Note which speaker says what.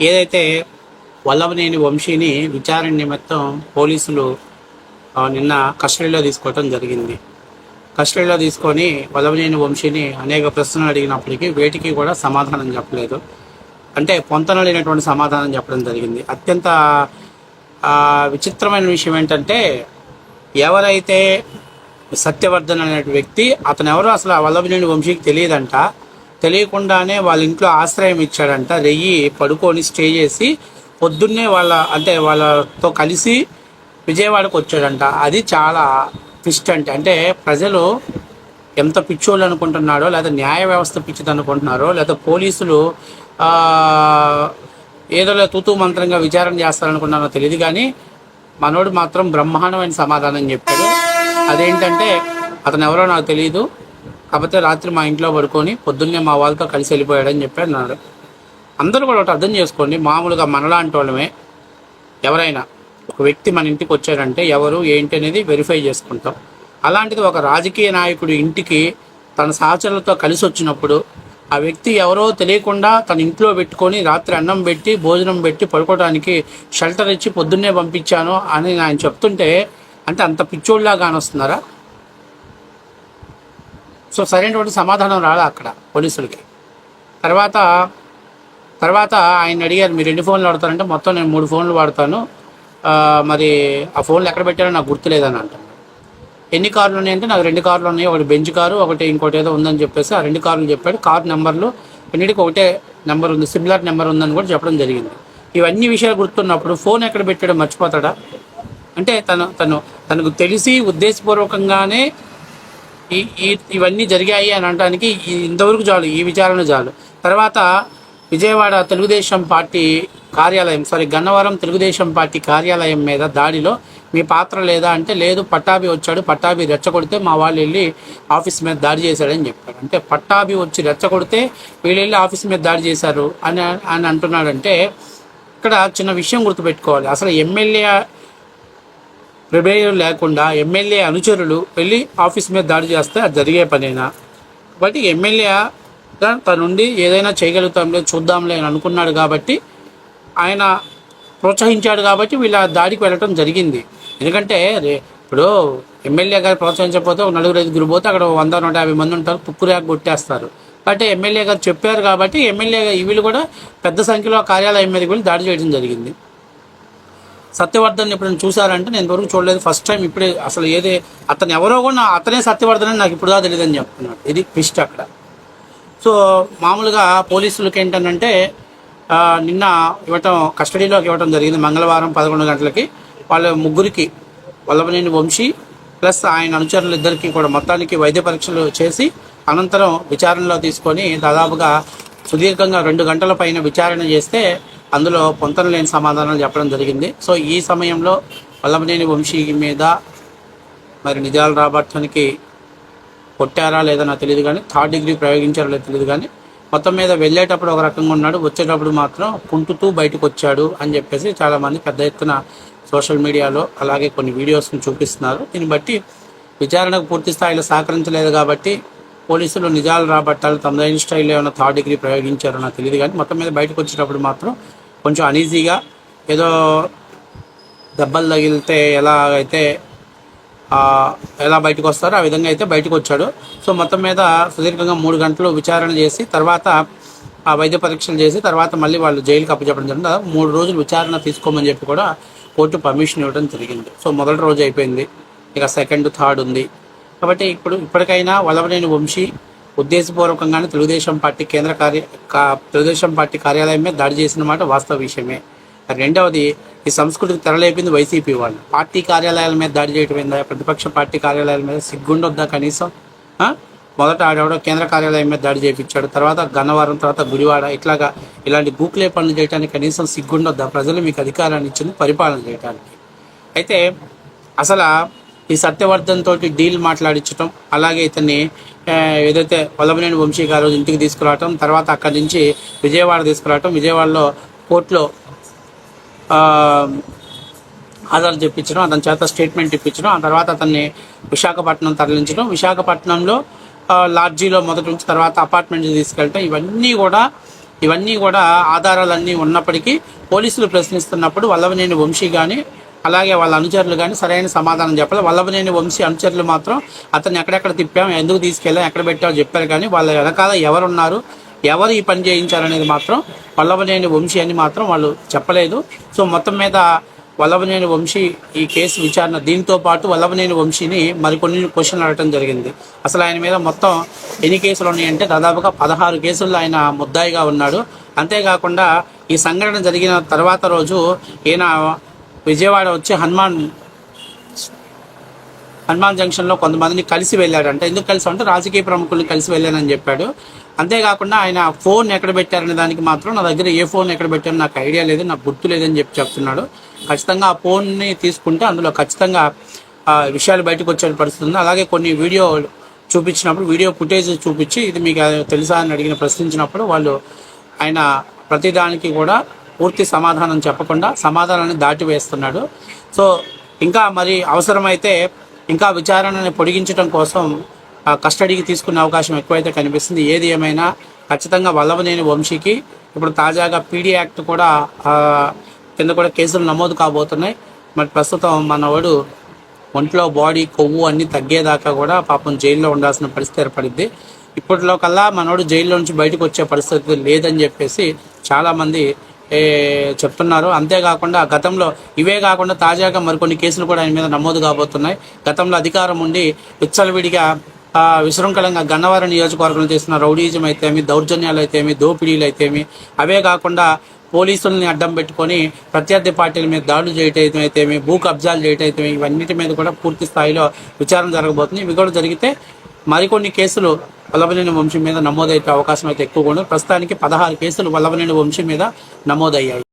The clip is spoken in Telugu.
Speaker 1: ఏదైతే వల్లభనేని వంశీని విచారణ నిమిత్తం పోలీసులు నిన్న కస్టడీలో తీసుకోవటం జరిగింది. కస్టడీలో తీసుకొని వల్లభనేని వంశీని అనేక ప్రశ్నలు అడిగినప్పటికీ వేటికి కూడా సమాధానం చెప్పలేదు. అంటే పొంతన లేనటువంటి సమాధానం చెప్పడం జరిగింది. అత్యంత విచిత్రమైన విషయం ఏంటంటే, ఎవరైతే సత్యవర్ధన్ అనే వ్యక్తి, అతను ఎవరో అసలు వల్లభనేని వంశీకి తెలియదంట. తెలియకుండానే వాళ్ళ ఇంట్లో ఆశ్రయం ఇచ్చాడంట. రెయ్యి పడుకొని స్టే చేసి పొద్దున్నే వాళ్ళతో కలిసి విజయవాడకు వచ్చాడంట. అది చాలా ట్విస్ట్. అంటే ప్రజలు ఎంత పిచ్చోళ్ళు అనుకుంటున్నారో, లేదా న్యాయ వ్యవస్థ పిచ్చిది అనుకుంటున్నారో, లేదా పోలీసులు ఏదో తూతూ మంత్రంగా విచారణ చేస్తారనుకున్నారో తెలియదు, కానీ మనోడు మాత్రం బ్రహ్మాండమైన సమాధానం చెప్పాడు. అదేంటంటే, అతను ఎవరో నాకు తెలియదు, కాకపోతే రాత్రి మా ఇంట్లో పడుకొని పొద్దున్నే మా వాళ్ళతో కలిసి వెళ్ళిపోయాడని చెప్పి అన్నాడు. అందరూ కూడా ఒకటి అర్థం చేసుకోండి, మామూలుగా మనలాంటి వాళ్ళమే ఎవరైనా ఒక వ్యక్తి మన ఇంటికి వచ్చాడంటే ఎవరు ఏంటి అనేది వెరిఫై చేసుకుంటాం. అలాంటిది ఒక రాజకీయ నాయకుడు ఇంటికి తన సహచరులతో కలిసి వచ్చినప్పుడు ఆ వ్యక్తి ఎవరో తెలియకుండా తన ఇంట్లో పెట్టుకొని రాత్రి అన్నం పెట్టి భోజనం పెట్టి పడుకోవడానికి షెల్టర్ ఇచ్చి పొద్దున్నే పంపించాను అని ఆయన చెప్తుంటే, అంటే అంత పిచ్చోళ్ళలా కానొస్తున్నారా? సో సరైనటువంటి సమాధానం రాలా అక్కడ పోలీసులకి. తర్వాత ఆయన అడిగారు, మీరు ఎన్ని ఫోన్లు వాడతారంటే, మొత్తం నేను 3 ఫోన్లు వాడతాను, మరి ఆ ఫోన్లు ఎక్కడ పెట్టారో నాకు గుర్తులేదని అంటున్నాను. ఎన్ని కార్లు ఉన్నాయంటే, నాకు 2 కార్లు ఉన్నాయి, ఒకటి బెంచ్ కారు, ఒకటి ఇంకోటి ఏదో ఉందని చెప్పేసి ఆ 2 కార్లు చెప్పాడు. కారు నెంబర్లు అన్నిటికీ ఒకటే నెంబర్ ఉంది, సిమిలర్ నెంబర్ ఉందని కూడా చెప్పడం జరిగింది. ఇవన్నీ విషయాలు గుర్తున్నప్పుడు ఫోన్ ఎక్కడ పెట్టాడో మర్చిపోతాడా? అంటే తనకు తెలిసి ఉద్దేశపూర్వకంగానే ఇవన్నీ జరిగాయి అని అనడానికి ఇంతవరకు చాలు, ఈ విచారణ చాలు. తర్వాత విజయవాడ తెలుగుదేశం పార్టీ కార్యాలయం, గన్నవరం తెలుగుదేశం పార్టీ కార్యాలయం మీద దాడిలో మీ పాత్ర లేదా అంటే, లేదు పట్టాభి వచ్చాడు, పట్టాభి రెచ్చగొడితే మా వాళ్ళు వెళ్ళి ఆఫీస్ మీద దాడి చేశాడని చెప్పాడు. అంటే పట్టాభి వచ్చి రెచ్చగొడితే వీళ్ళు వెళ్ళి ఆఫీస్ మీద దాడి చేశారు అని అంటున్నాడంటే, ఇక్కడ చిన్న విషయం గుర్తుపెట్టుకోవాలి. అసలు ఎమ్మెల్యే ప్రమేయం లేకుండా ఎమ్మెల్యే అనుచరులు వెళ్ళి ఆఫీస్ మీద దాడి చేస్తే అది జరిగే పనేనా? కాబట్టి ఎమ్మెల్యేగా తనుండి ఏదైనా చేయగలుగుతాంలే, చూద్దాంలే అని అనుకున్నాడు కాబట్టి, ఆయన ప్రోత్సహించాడు కాబట్టి వీళ్ళ దాడికి వెళ్ళటం జరిగింది. ఎందుకంటే ఇప్పుడు ఎమ్మెల్యే గారు ప్రోత్సహించకపోతే ఒక 4-5 పోతే అక్కడ 100-150 మంది ఉంటారు, పుక్కురేక కొట్టేస్తారు. కాబట్టి ఎమ్మెల్యే గారు చెప్పారు కాబట్టి వీళ్ళు కూడా పెద్ద సంఖ్యలో కార్యాలయం మీదకి వెళ్ళి దాడి చేయడం జరిగింది. సత్యవర్ధన్ ఎప్పుడైనా చూసారంటే, నేను ఇంతవరకు చూడలేదు, ఫస్ట్ టైం ఇప్పుడే. అసలు అతను ఎవరో కూడా అతనే సత్యవర్ధన్ అని నాకు ఇప్పుడుదా తెలియదని చెప్తున్నాడు. ఇది ట్విస్ట్ అక్కడ. సో మామూలుగా పోలీసులకి ఏంటంటే, నిన్న కస్టడీలోకి ఇవ్వటం జరిగింది. మంగళవారం 11 గంటలకి వాళ్ళ ముగ్గురికి, వల్లభనేని వంశీ ప్లస్ ఆయన అనుచరులు ఇద్దరికి కూడా మొత్తానికి వైద్య పరీక్షలు చేసి అనంతరం విచారణలో తీసుకొని దాదాపుగా సుదీర్ఘంగా 2 గంటల పైన విచారణ చేస్తే అందులో పొంతన లేని సమాధానాలు చెప్పడం జరిగింది. సో ఈ సమయంలో వల్లభనేని వంశీ మీద మరి నిజాలు రాబట్టడానికి కొట్టారా లేదా నాకు తెలియదు, కానీ 3rd డిగ్రీ ప్రయోగించారో లేదో తెలియదు, కానీ మొత్తం మీద వెళ్ళేటప్పుడు ఒక రకంగా ఉన్నాడు, వచ్చేటప్పుడు మాత్రం కుంటుతూ బయటకు వచ్చాడు అని చెప్పేసి చాలామంది పెద్ద ఎత్తున సోషల్ మీడియాలో అలాగే కొన్ని వీడియోస్ని చూపిస్తున్నారు. దీన్ని బట్టి విచారణకు పూర్తి స్థాయిలో సహకరించలేదు కాబట్టి పోలీసులు నిజాలు రాబట్టాలి, తమదైన స్టైల్లో ఏమైనా 3rd డిగ్రీ ప్రయోగించారో నాకు తెలియదు, కానీ మొత్తం మీద బయటకు వచ్చేటప్పుడు మాత్రం కొంచెం అనీజీగా, ఏదో దెబ్బలు తగిలితే ఎలా బయటకు వస్తారో ఆ విధంగా అయితే బయటకు వచ్చాడు. సో మొత్తం మీద సుదీర్ఘంగా 3 గంటలు విచారణ చేసి తర్వాత ఆ వైద్య పరీక్షలు చేసి తర్వాత మళ్ళీ వాళ్ళు జైలుకి అప్పచెప్పడం జరిగింది. 3 రోజులు విచారణ తీసుకోమని చెప్పి కూడా కోర్టు పర్మిషన్ ఇవ్వడం జరిగింది. సో మొదటి రోజు అయిపోయింది, ఇక 2nd, 3rd ఉంది. కాబట్టి ఇప్పటికైనా వల్లభనేని వంశీ ఉద్దేశపూర్వకంగానే తెలుగుదేశం పార్టీ కార్యాలయం మీద దాడి చేసిన మాట వాస్తవ విషయమే. రెండవది, ఈ సంస్కృతికి తెరలేపింది వైసీపీ వాళ్ళు. పార్టీ కార్యాలయాల మీద దాడి చేయడం ఏందా? ప్రతిపక్ష పార్టీ కార్యాలయాల మీద సిగ్గుండొద్దా కనీసం? మొదట ఆడెవడో కేంద్ర కార్యాలయం మీద దాడి చేయించాడు, తర్వాత గన్నవరం, తర్వాత గుడివాడ, ఇలాంటి గూకులే పనులు చేయడానికి కనీసం సిగ్గుండొద్దా? ప్రజలు మీకు అధికారాన్ని ఇచ్చింది పరిపాలన చేయడానికి. అయితే అసలు ఈ సత్యవర్ధన్ తోటి డీల్ మాట్లాడించడం, అలాగే ఇతన్ని ఏదైతే వల్లభనేని వంశీ గారు ఇంటికి తీసుకురావటం, తర్వాత అక్కడి నుంచి విజయవాడ తీసుకురావటం, విజయవాడలో కోర్టులో ఆధారాలు చెప్పించడం, అతని చేత స్టేట్మెంట్ ఇప్పించడం, ఆ తర్వాత అతన్ని విశాఖపట్నం తరలించడం, విశాఖపట్నంలో లాడ్జీలో మొదటి నుంచి తర్వాత అపార్ట్మెంట్కి తీసుకెళ్ళటం, ఇవన్నీ కూడా ఇవన్నీ కూడా ఆధారాలన్నీ ఉన్నప్పటికీ పోలీసులు ప్రశ్నిస్తున్నప్పుడు వల్లభనేని వంశీ కానీ అలాగే వాళ్ళ అనుచరులు కానీ సరైన సమాధానం చెప్పాలి. వల్లభనేని వంశీ అనుచరులు మాత్రం అతన్ని ఎక్కడెక్కడ తిప్పాం, ఎందుకు తీసుకెళ్ళాం, ఎక్కడ పెట్టామో చెప్పారు. కానీ వాళ్ళ వెనకాల ఎవరున్నారు, ఎవరు ఈ పని చేయించారనేది మాత్రం వల్లభనేని వంశీ అని మాత్రం వాళ్ళు చెప్పలేదు. సో మొత్తం మీద వల్లభనేని వంశీ ఈ కేసు విచారణ, దీంతో పాటు వల్లభనేని వంశీని మరికొన్ని క్వశ్చన్లు అడగడం జరిగింది. అసలు ఆయన మీద మొత్తం ఎన్ని కేసులు ఉన్నాయంటే దాదాపుగా 16 కేసుల్లో ఆయన ముద్దాయిగా ఉన్నాడు. అంతేకాకుండా ఈ సంఘటన జరిగిన తర్వాత రోజు ఈయన విజయవాడ వచ్చి హనుమాన్ జంక్షన్లో కొంతమందిని కలిసి వెళ్ళాడంట. ఎందుకు కలిసి అంటే రాజకీయ ప్రముఖుల్ని కలిసి వెళ్ళానని చెప్పాడు. అంతేకాకుండా ఆయన ఫోన్ ఎక్కడ పెట్టారనే దానికి మాత్రం నా దగ్గర ఏ ఫోన్ ఎక్కడ పెట్టారో నాకు ఐడియా లేదు, నాకు గుర్తు లేదని చెప్తున్నాడు. ఖచ్చితంగా ఆ ఫోన్ని తీసుకుంటే అందులో ఖచ్చితంగా విషయాలు బయటకు వచ్చే పరిస్థితి ఉంది. అలాగే కొన్ని వీడియో చూపించినప్పుడు వీడియో ఫుటేజ్ చూపించి ఇది మీకు తెలుసా అని ప్రశ్నించినప్పుడు వాళ్ళు ఆయన ప్రతిదానికి కూడా పూర్తి సమాధానం చెప్పకుండా సమాధానాన్ని దాటివేస్తున్నాడు. సో ఇంకా మరి అవసరమైతే ఇంకా విచారణని పొడిగించడం కోసం కస్టడీకి తీసుకునే అవకాశం ఎక్కువైతే కనిపిస్తుంది. ఏది ఏమైనా ఖచ్చితంగా వల్లభనేని వంశీకి ఇప్పుడు తాజాగా పీడీ యాక్ట్ కూడా కింద కూడా కేసులు నమోదు కాబోతున్నాయి. మరి ప్రస్తుతం మనవాడు ఒంట్లో బాడీ కొవ్వు అన్నీ తగ్గేదాకా కూడా పాపం జైల్లో ఉండాల్సిన పరిస్థితి ఏర్పడింది. ఇప్పట్లో కల్లా మనోడు జైల్లో నుంచి బయటకు వచ్చే పరిస్థితి లేదని చెప్పేసి చాలామంది చెప్తున్నారు. అంతేకాకుండా గతంలో ఇవే కాకుండా తాజాగా మరికొన్ని కేసులు కూడా ఆయన మీద నమోదు కాబోతున్నాయి. గతంలో అధికారం ఉండి విచ్చలవిడిగా విశృంఖలంగా గన్నవరం నియోజకవర్గంలో చేసిన రౌడీజం అయితేమి, దౌర్జన్యాలు అయితేమి, దోపిడీలు అయితేమి, అవే కాకుండా పోలీసుల్ని అడ్డం పెట్టుకొని ప్రత్యర్థి పార్టీల మీద దాడులు చేయటం అయితేమి, భూ కబ్జాలు చేయటం అయితేమి, ఇవన్నిటి మీద కూడా పూర్తి స్థాయిలో విచారణ జరగబోతుంది. ఇవి కూడా జరిగితే మరికొన్ని కేసులు వల్లభనేని వంశీ మీద నమోదయ్యే అవకాశం అయితే ఎక్కువగా ఉంది. ప్రస్తుతానికి 16 కేసులు వల్లభనేని వంశీ మీద నమోదయ్యాయి.